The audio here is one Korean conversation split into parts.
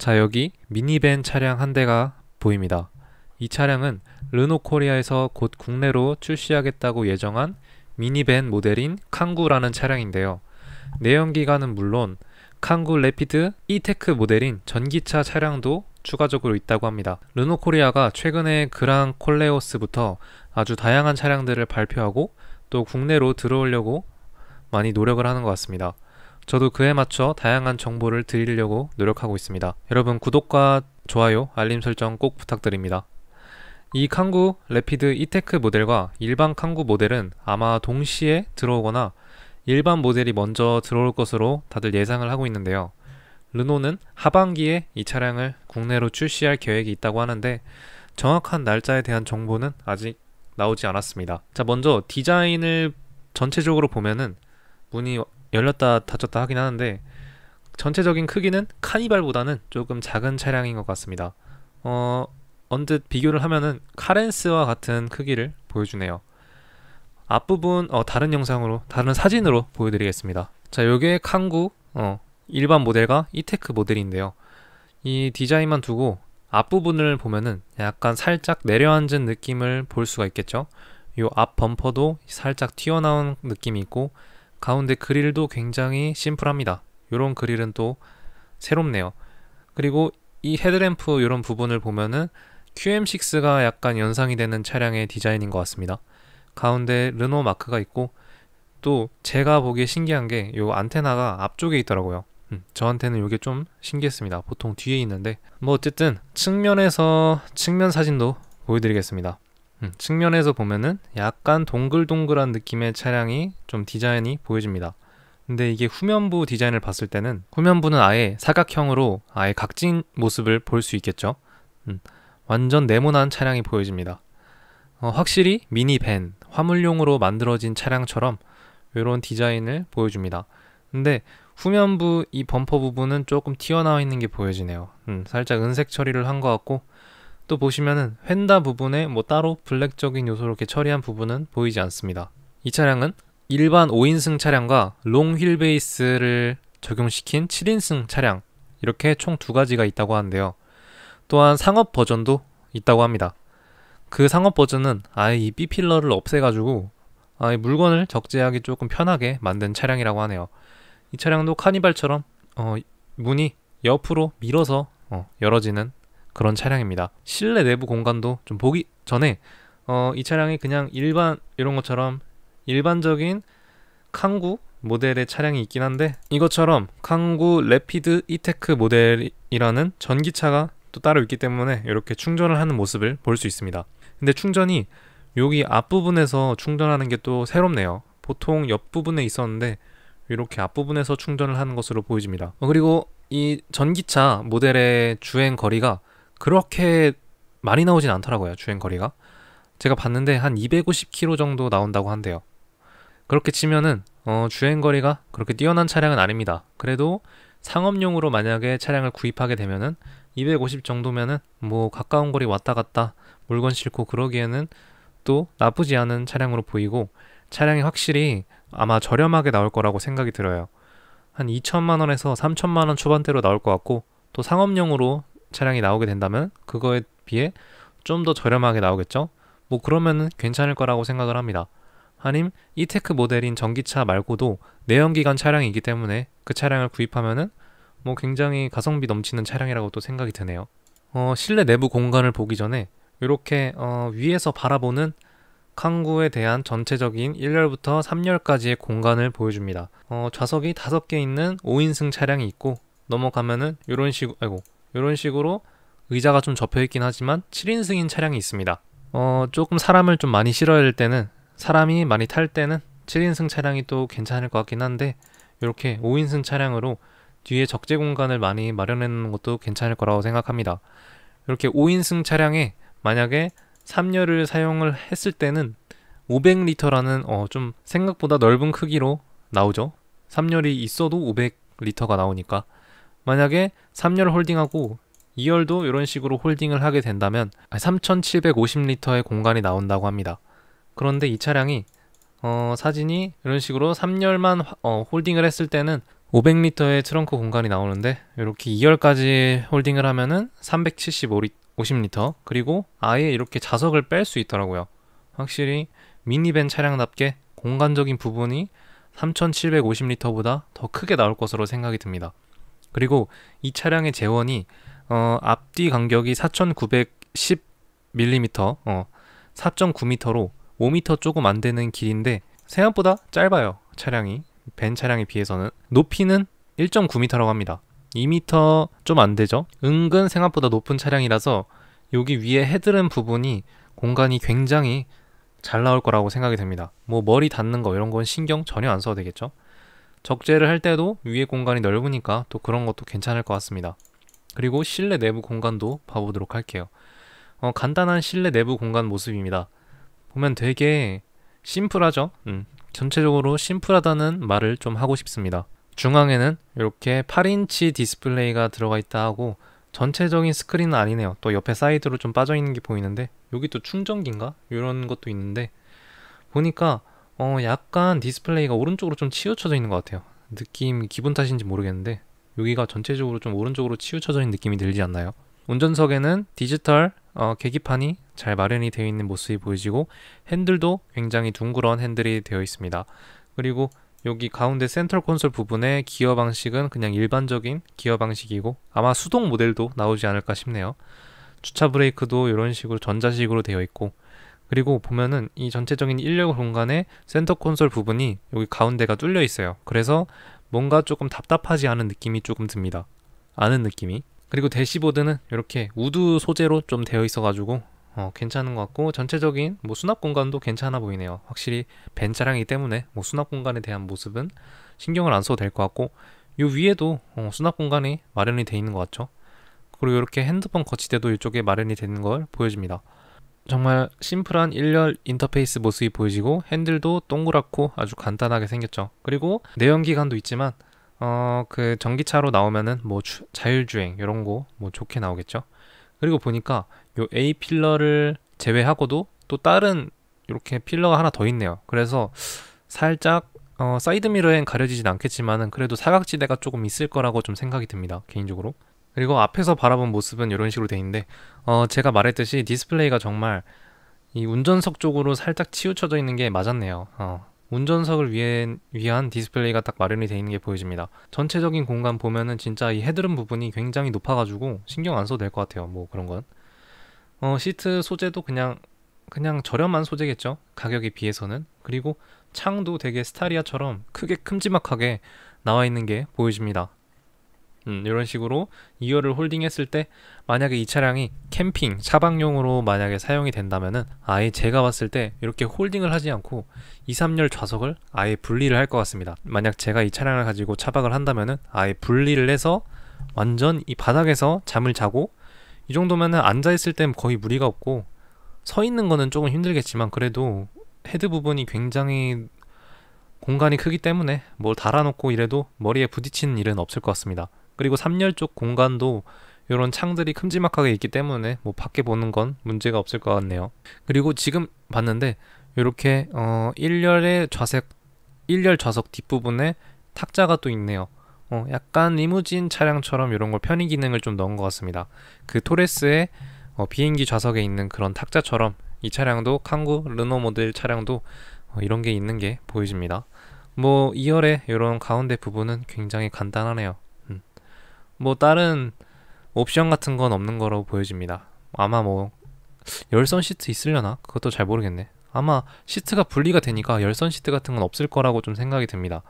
자, 여기 미니밴 차량 한 대가 보입니다. 이 차량은 르노코리아에서 곧 국내로 출시하겠다고 예정한 미니밴 모델인 캉구라는 차량인데요. 내연기관은 물론 캉구 레피드 이테크 모델인 전기차 차량도 추가적으로 있다고 합니다. 르노코리아가 최근에 그랑 콜레오스부터 아주 다양한 차량들을 발표하고 또 국내로 들어오려고 많이 노력을 하는 것 같습니다. 저도 그에 맞춰 다양한 정보를 드리려고 노력하고 있습니다. 여러분, 구독과 좋아요, 알림 설정 꼭 부탁드립니다. 이 캉구 레피드 이테크 모델과 일반 캉구 모델은 아마 동시에 들어오거나 일반 모델이 먼저 들어올 것으로 다들 예상을 하고 있는데요. 르노는 하반기에 이 차량을 국내로 출시할 계획이 있다고 하는데 정확한 날짜에 대한 정보는 아직 나오지 않았습니다. 자, 먼저 디자인을 전체적으로 보면은 문이 열렸다 닫혔다 하긴 하는데 전체적인 크기는 카니발보다는 조금 작은 차량인 것 같습니다. 언뜻 비교를 하면은 카렌스와 같은 크기를 보여주네요. 앞부분 다른 영상으로 다른 사진으로 보여드리겠습니다. 자, 요게 캉구 일반 모델과 이테크 모델인데요. 이 디자인만 두고 앞부분을 보면은 약간 살짝 내려앉은 느낌을 볼 수가 있겠죠. 요 앞 범퍼도 살짝 튀어나온 느낌이 있고 가운데 그릴도 굉장히 심플합니다. 요런 그릴은 또 새롭네요. 그리고 이 헤드램프 요런 부분을 보면은 QM6가 약간 연상이 되는 차량의 디자인인 것 같습니다. 가운데 르노 마크가 있고 또 제가 보기에 신기한 게 요 안테나가 앞쪽에 있더라고요. 저한테는 이게 좀 신기했습니다. 보통 뒤에 있는데 뭐 어쨌든 측면에서 측면 사진도 보여드리겠습니다. 측면에서 보면은 약간 동글동글한 느낌의 차량이 좀 디자인이 보여집니다. 근데 이게 후면부 디자인을 봤을 때는 후면부는 아예 사각형으로 아예 각진 모습을 볼 수 있겠죠. 완전 네모난 차량이 보여집니다. 확실히 미니밴, 화물용으로 만들어진 차량처럼 이런 디자인을 보여줍니다. 근데 후면부 이 범퍼 부분은 조금 튀어나와 있는 게 보여지네요. 살짝 은색 처리를 한 것 같고 또 보시면은 휀다 부분에 뭐 따로 블랙적인 요소로 이렇게 처리한 부분은 보이지 않습니다. 이 차량은 일반 5인승 차량과 롱 휠베이스를 적용시킨 7인승 차량 이렇게 총 두 가지가 있다고 하는데요. 또한 상업 버전도 있다고 합니다. 그 상업 버전은 아예 이 B필러를 없애가지고 아예 물건을 적재하기 조금 편하게 만든 차량이라고 하네요. 이 차량도 카니발처럼 문이 옆으로 밀어서 열어지는 그런 차량입니다. 실내 내부 공간도 좀 보기 전에 이 차량이 그냥 일반 이런 것처럼 일반적인 캉구 모델의 차량이 있긴 한데 이것처럼 캉구 레피드 이테크 모델이라는 전기차가 또 따로 있기 때문에 이렇게 충전을 하는 모습을 볼 수 있습니다. 근데 충전이 여기 앞부분에서 충전하는 게 또 새롭네요. 보통 옆부분에 있었는데 이렇게 앞부분에서 충전을 하는 것으로 보여집니다. 그리고 이 전기차 모델의 주행 거리가 그렇게 많이 나오진 않더라고요. 주행 거리가 제가 봤는데 한 250km 정도 나온다고 한대요. 그렇게 치면은 주행 거리가 그렇게 뛰어난 차량은 아닙니다. 그래도 상업용으로 만약에 차량을 구입하게 되면은 250 정도면은 뭐 가까운 거리 왔다 갔다 물건 싣고 그러기에는 또 나쁘지 않은 차량으로 보이고 차량이 확실히 아마 저렴하게 나올 거라고 생각이 들어요. 한 2천만 원에서 3천만 원 초반대로 나올 것 같고 또 상업용으로 차량이 나오게 된다면 그거에 비해 좀 더 저렴하게 나오겠죠. 뭐 그러면은 괜찮을 거라고 생각을 합니다. 아님 이테크 모델인 전기차 말고도 내연기관 차량이기 때문에 그 차량을 구입하면은 뭐 굉장히 가성비 넘치는 차량이라고 또 생각이 드네요. 실내 내부 공간을 보기 전에 이렇게 위에서 바라보는 캉구에 대한 전체적인 1열부터 3열까지의 공간을 보여줍니다. 좌석이 5개 있는 5인승 차량이 있고 넘어가면은 이런 식으로 의자가 좀 접혀 있긴 하지만 7인승인 차량이 있습니다. 조금 사람을 좀 많이 실어야 될 때는 사람이 많이 탈 때는 7인승 차량이 또 괜찮을 것 같긴 한데 이렇게 5인승 차량으로 뒤에 적재 공간을 많이 마련해 놓는 것도 괜찮을 거라고 생각합니다. 이렇게 5인승 차량에 만약에 3열을 사용을 했을 때는 500리터라는 좀 생각보다 넓은 크기로 나오죠. 3열이 있어도 500리터가 나오니까 만약에 3열 홀딩하고 2열도 이런 식으로 홀딩을 하게 된다면 3750리터의 공간이 나온다고 합니다. 그런데 이 차량이 사진이 이런 식으로 3열만 홀딩을 했을 때는 500리터의 트렁크 공간이 나오는데 이렇게 2열까지 홀딩을 하면은 350리터, 그리고 아예 이렇게 자석을 뺄 수 있더라고요. 확실히 미니밴 차량답게 공간적인 부분이 3750리터보다 더 크게 나올 것으로 생각이 듭니다. 그리고 이 차량의 제원이 앞뒤 간격이 4910mm, 4.9m로 5m 조금 안 되는 길인데 생각보다 짧아요. 차량이 벤 차량에 비해서는. 높이는 1.9m라고 합니다. 2m 좀 안 되죠. 은근 생각보다 높은 차량이라서 여기 위에 헤드램 부분이 공간이 굉장히 잘 나올 거라고 생각이 됩니다. 뭐 머리 닿는 거 이런 건 신경 전혀 안 써도 되겠죠. 적재를 할 때도 위에 공간이 넓으니까 또 그런 것도 괜찮을 것 같습니다. 그리고 실내 내부 공간도 봐보도록 할게요. 간단한 실내 내부 공간 모습입니다. 보면 되게 심플하죠. 전체적으로 심플하다는 말을 좀 하고 싶습니다. 중앙에는 이렇게 8인치 디스플레이가 들어가 있다 하고, 전체적인 스크린은 아니네요. 또 옆에 사이드로 좀 빠져 있는 게 보이는데 여기 또 충전기인가? 이런 것도 있는데 보니까 약간 디스플레이가 오른쪽으로 좀 치우쳐져 있는 것 같아요. 느낌, 기분 탓인지 모르겠는데 여기가 전체적으로 좀 오른쪽으로 치우쳐져 있는 느낌이 들지 않나요? 운전석에는 디지털 계기판이 잘 마련이 되어 있는 모습이 보이시고, 핸들도 굉장히 둥그런 핸들이 되어 있습니다. 그리고 여기 가운데 센터 콘솔 부분의 기어 방식은 그냥 일반적인 기어 방식이고 아마 수동 모델도 나오지 않을까 싶네요. 주차 브레이크도 이런 식으로 전자식으로 되어 있고, 그리고 보면은 이 전체적인 1열 공간의 센터 콘솔 부분이 여기 가운데가 뚫려 있어요. 그래서 뭔가 조금 답답하지 않은 느낌이 조금 듭니다. 아는 느낌이. 그리고 대시보드는 이렇게 우드 소재로 좀 되어 있어가지고 괜찮은 것 같고, 전체적인 뭐 수납 공간도 괜찮아 보이네요. 확실히 벤 차량이기 때문에 뭐 수납 공간에 대한 모습은 신경을 안 써도 될 것 같고, 요 위에도 수납 공간이 마련이 되어 있는 것 같죠. 그리고 이렇게 핸드폰 거치대도 이쪽에 마련이 되는 걸 보여줍니다. 정말 심플한 1열 인터페이스 모습이 보이시고, 핸들도 동그랗고 아주 간단하게 생겼죠. 그리고 내연기관도 있지만 그 전기차로 나오면은 뭐 자율주행 이런 거 뭐 좋게 나오겠죠. 그리고 보니까 요 A 필러를 제외하고도 또 다른 이렇게 필러가 하나 더 있네요. 그래서 살짝 사이드 미러엔 가려지진 않겠지만은 그래도 사각지대가 조금 있을 거라고 좀 생각이 듭니다, 개인적으로. 그리고 앞에서 바라본 모습은 이런 식으로 돼 있는데 제가 말했듯이 디스플레이가 정말 이 운전석 쪽으로 살짝 치우쳐져 있는 게 맞았네요. 운전석을 위한 디스플레이가 딱 마련이 되어 있는 게 보여집니다. 전체적인 공간 보면은 진짜 이 헤드룸 부분이 굉장히 높아가지고 신경 안 써도 될 것 같아요. 뭐 그런 건. 시트 소재도 그냥 저렴한 소재겠죠, 가격에 비해서는. 그리고 창도 되게 스타리아처럼 크게 큼지막하게 나와 있는 게 보여집니다. 이런 식으로 2열을 홀딩했을 때 만약에 이 차량이 캠핑, 차박용으로 만약에 사용이 된다면은 아예 제가 봤을 때 이렇게 홀딩을 하지 않고 2, 3열 좌석을 아예 분리를 할 것 같습니다. 만약 제가 이 차량을 가지고 차박을 한다면은 아예 분리를 해서 완전 이 바닥에서 잠을 자고, 이 정도면은 앉아있을 땐 거의 무리가 없고 서 있는 거는 조금 힘들겠지만 그래도 헤드 부분이 굉장히 공간이 크기 때문에 뭘 달아놓고 이래도 머리에 부딪히는 일은 없을 것 같습니다. 그리고 3열 쪽 공간도 이런 창들이 큼지막하게 있기 때문에 뭐 밖에 보는 건 문제가 없을 것 같네요. 그리고 지금 봤는데 이렇게 1열 좌석 뒷부분에 탁자가 또 있네요. 약간 리무진 차량처럼 이런 걸 편의 기능을 좀 넣은 것 같습니다. 그 토레스의 비행기 좌석에 있는 그런 탁자처럼 이 차량도 캉구 르노 모델 차량도 이런 게 있는 게 보여집니다. 뭐 2열의 이런 가운데 부분은 굉장히 간단하네요. 뭐 다른 옵션 같은 건 없는 거로 보여집니다. 아마 뭐 열선 시트 있으려나? 그것도 잘 모르겠네. 아마 시트가 분리가 되니까 열선 시트 같은 건 없을 거라고 좀 생각이 듭니다.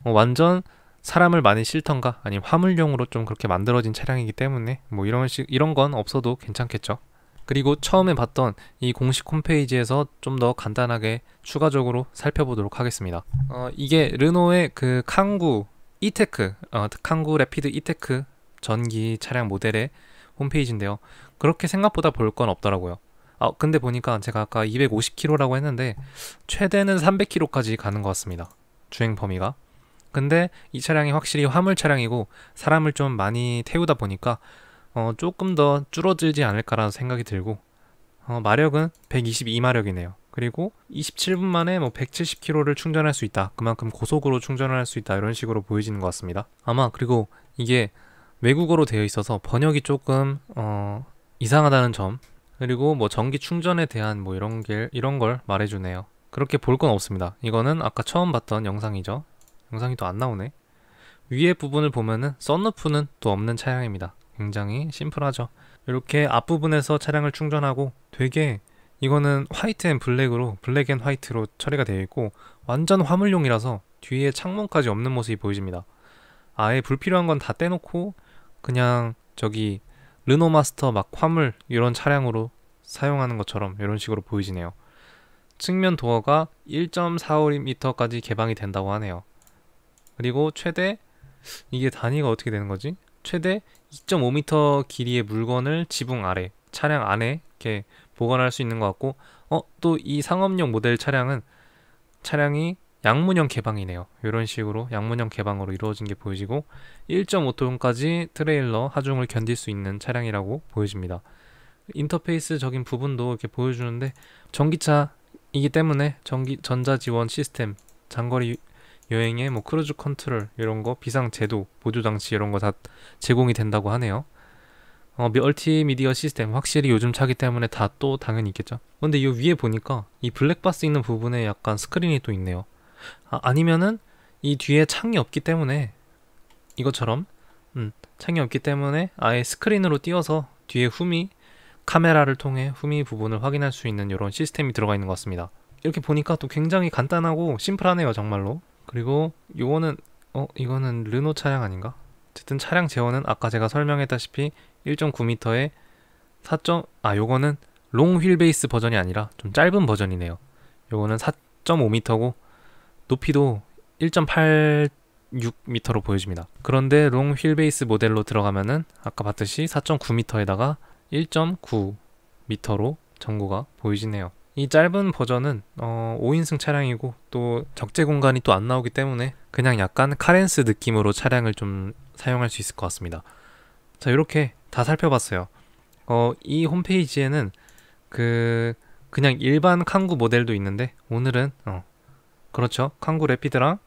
완전 사람을 많이 싣던가 아니면 화물용으로 좀 그렇게 만들어진 차량이기 때문에 뭐 이런 건 없어도 괜찮겠죠. 그리고 처음에 봤던 이 공식 홈페이지에서 좀 더 간단하게 추가적으로 살펴보도록 하겠습니다. 이게 르노의 그 캉구 이테크, 캉구 래피드 이테크 전기 차량 모델의 홈페이지인데요. 그렇게 생각보다 볼 건 없더라고요. 근데 보니까 제가 아까 250km라고 했는데 최대는 300km까지 가는 것 같습니다, 주행 범위가. 근데 이 차량이 확실히 화물 차량이고 사람을 좀 많이 태우다 보니까 조금 더 줄어들지 않을까라는 생각이 들고, 마력은 122마력이네요. 그리고 27분 만에 뭐 170km를 충전할 수 있다. 그만큼 고속으로 충전을 할 수 있다. 이런 식으로 보여지는 것 같습니다. 아마 그리고 이게 외국어로 되어 있어서 번역이 조금 이상하다는 점, 그리고 뭐 전기 충전에 대한 뭐 이런 걸 말해주네요. 그렇게 볼 건 없습니다. 이거는 아까 처음 봤던 영상이죠. 영상이 또 안 나오네. 위에 부분을 보면은 썬루프는 또 없는 차량입니다. 굉장히 심플하죠. 이렇게 앞부분에서 차량을 충전하고, 되게 이거는 화이트 앤 블랙으로, 블랙 앤 화이트로 처리가 되어 있고 완전 화물용이라서 뒤에 창문까지 없는 모습이 보여집니다. 아예 불필요한 건 다 떼놓고 그냥 저기 르노마스터 막 화물 이런 차량으로 사용하는 것처럼 이런 식으로 보이지네요. 측면 도어가 1.45m까지 개방이 된다고 하네요. 그리고 최대, 이게 단위가 어떻게 되는 거지? 최대 2.5m 길이의 물건을 지붕 아래, 차량 안에 이렇게 보관할 수 있는 것 같고, 또 이 상업용 모델 차량이 양문형 개방이네요. 이런 식으로 양문형 개방으로 이루어진 게 보여지고 1.5톤까지 트레일러 하중을 견딜 수 있는 차량이라고 보여집니다. 인터페이스적인 부분도 이렇게 보여주는데, 전기차이기 때문에 전자지원 시스템, 장거리 여행에 뭐 크루즈 컨트롤 이런 거, 비상제도, 보조장치 이런 거 다 제공이 된다고 하네요. 멀티미디어 시스템, 확실히 요즘 차기 때문에 다 또 당연히 있겠죠. 근데 이 위에 보니까 이 블랙박스 있는 부분에 약간 스크린이 또 있네요. 아니면은 이 뒤에 창이 없기 때문에, 이것처럼 창이 없기 때문에 아예 스크린으로 띄워서 뒤에 카메라를 통해 후미 부분을 확인할 수 있는 이런 시스템이 들어가 있는 것 같습니다. 이렇게 보니까 또 굉장히 간단하고 심플하네요, 정말로. 그리고 이거는 르노 차량 아닌가? 어쨌든 차량 제어는 아까 제가 설명했다시피 1.9m에 요거는 롱 휠베이스 버전이 아니라 좀 짧은 버전이네요. 요거는 4.5m고 높이도 1.86m로 보여집니다. 그런데 롱 휠베이스 모델로 들어가면은 아까 봤듯이 4.9m에다가 1.9m로 전구가 보이지네요. 이 짧은 버전은 5인승 차량이고 또 적재 공간이 또 안 나오기 때문에 그냥 약간 카렌스 느낌으로 차량을 좀 사용할 수 있을 것 같습니다. 자, 이렇게 다 살펴봤어요. 이 홈페이지에는 그냥 일반 칸구 모델도 있는데, 오늘은 그렇죠, 칸구 래피드랑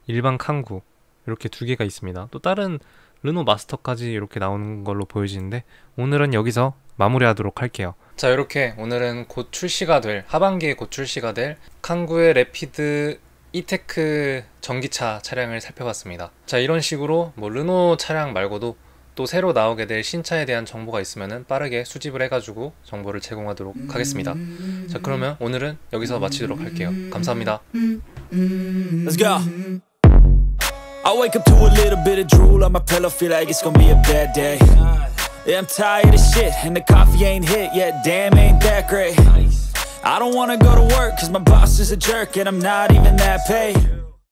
일반 칸구 이렇게 두 개가 있습니다. 또 다른 르노 마스터까지 이렇게 나오는 걸로 보여지는데, 오늘은 여기서 마무리하도록 할게요. 자, 이렇게 오늘은 하반기에 곧 출시가 될 칸구의 래피드 이테크 전기차 차량을 살펴봤습니다. 자, 이런 식으로 뭐 르노 차량 말고도 또 새로 나오게 될 신차에 대한 정보가 있으면 빠르게 수집을 해가지고 정보를 제공하도록 하겠습니다. 자, 그러면 오늘은 여기서 마치도록 할게요. 감사합니다. Let's go. I wake up to a little bit of drool on my pillow, feel like it's gonna be a bad day. Yeah, I'm tired of shit, and the coffee ain't hit yet, damn ain't that great. I don't wanna go to work, cause my boss is a jerk, and I'm not even that paid.